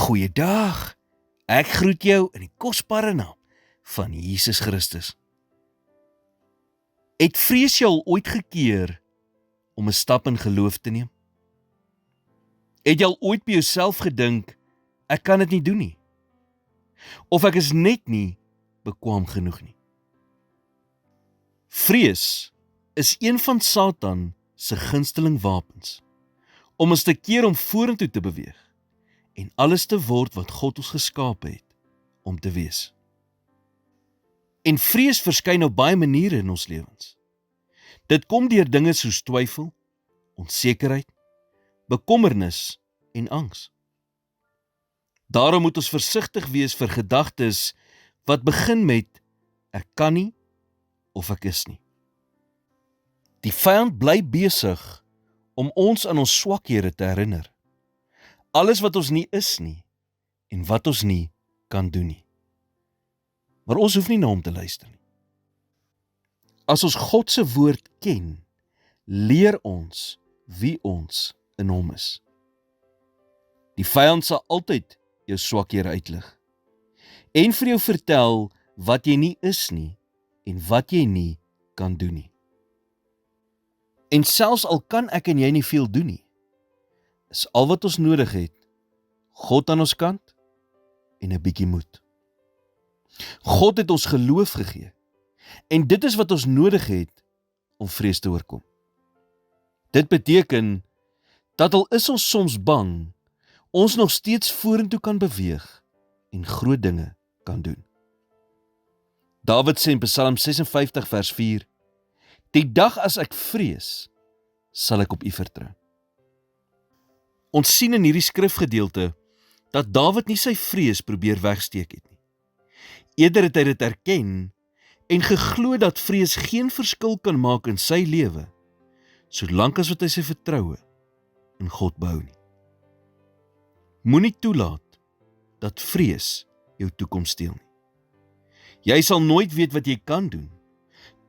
Goeiedag, ek groet jou in die kosbare naam van Jesus Christus. Het vrees jy al ooit gekeer om 'n stap in geloof te neem? Het jy al ooit by jouself gedink, ek kan dit nie doen nie? Of ek is net nie bekwaam genoeg nie? Vrees is een van Satan se gunsteling wapens, om ons te keer om vorentoe te beweeg, en alles te word wat God ons geskape het, om te wees. En vrees verskyn op baie maniere in ons lewens. Dit kom deur dinge soos twyfel, onsekerheid, bekommernis en angs. Daarom moet ons versigtig wees vir gedagtes wat begin met ek kan nie of ek is nie. Die vyand bly besig om ons aan ons swakhede te herinner. Alles wat ons nie is nie en wat ons nie kan doen nie. Maar ons hoef nie na hom te luister nie. As ons God se woord ken, leer ons wie ons in hom is. Die vyand sal altyd jou swakhede uitlig en vir jou vertel wat jy nie is nie en wat jy nie kan doen nie. En selfs al kan ek en jy nie veel doen nie, is al wat ons nodig het, God aan ons kant en 'n bietjie moed. God het ons geloof gegee, en dit is wat ons nodig het om vrees te oorkom. Dit beteken, dat al is ons soms bang, ons nog steeds vorentoe kan beweeg en groot dinge kan doen. Dawid sê in Psalm 56 vers 4, die dag as ek vrees, sal ek op U vertrou. Ons sien in hierdie skrifgedeelte, dat Dawid nie sy vrees probeer wegsteek het nie. Eerder het hy dit erken, en geglo dat vrees geen verskil kan maak in sy lewe, solank as wat hy sy vertroue in God behou nie. Moenie toelaat dat vrees jou toekoms steel nie. Jy sal nooit weet wat jy kan doen,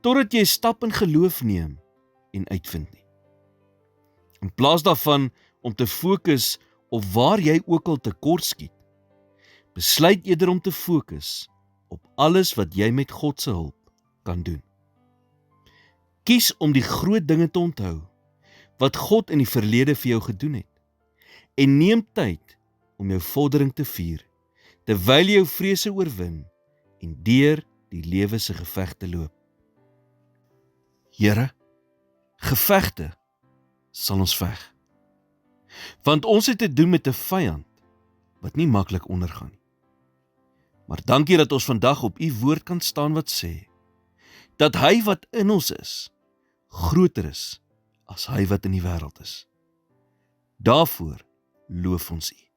totdat jy 'n stap in geloof neem en uitvind nie. In plaas daarvan om te fokus op waar jy ook al tekort skiet, besluit eerder om te fokus op alles wat jy met God se hulp kan doen. Kies om die groot dinge te onthou, wat God in die verlede vir jou gedoen het, en neem tyd om jou vordering te vier, terwyl jy jou vrese oorwin, en deur die lewe se gevegte loop. Here, gevegte sal ons veg, want ons het te doen met 'n vyand, wat nie maklik ondergaan nie. Maar dankie dat ons vandag op U woord kan staan wat sê, dat hy wat in ons is, groter is as hy wat in die wêreld is. Daarvoor loof ons U.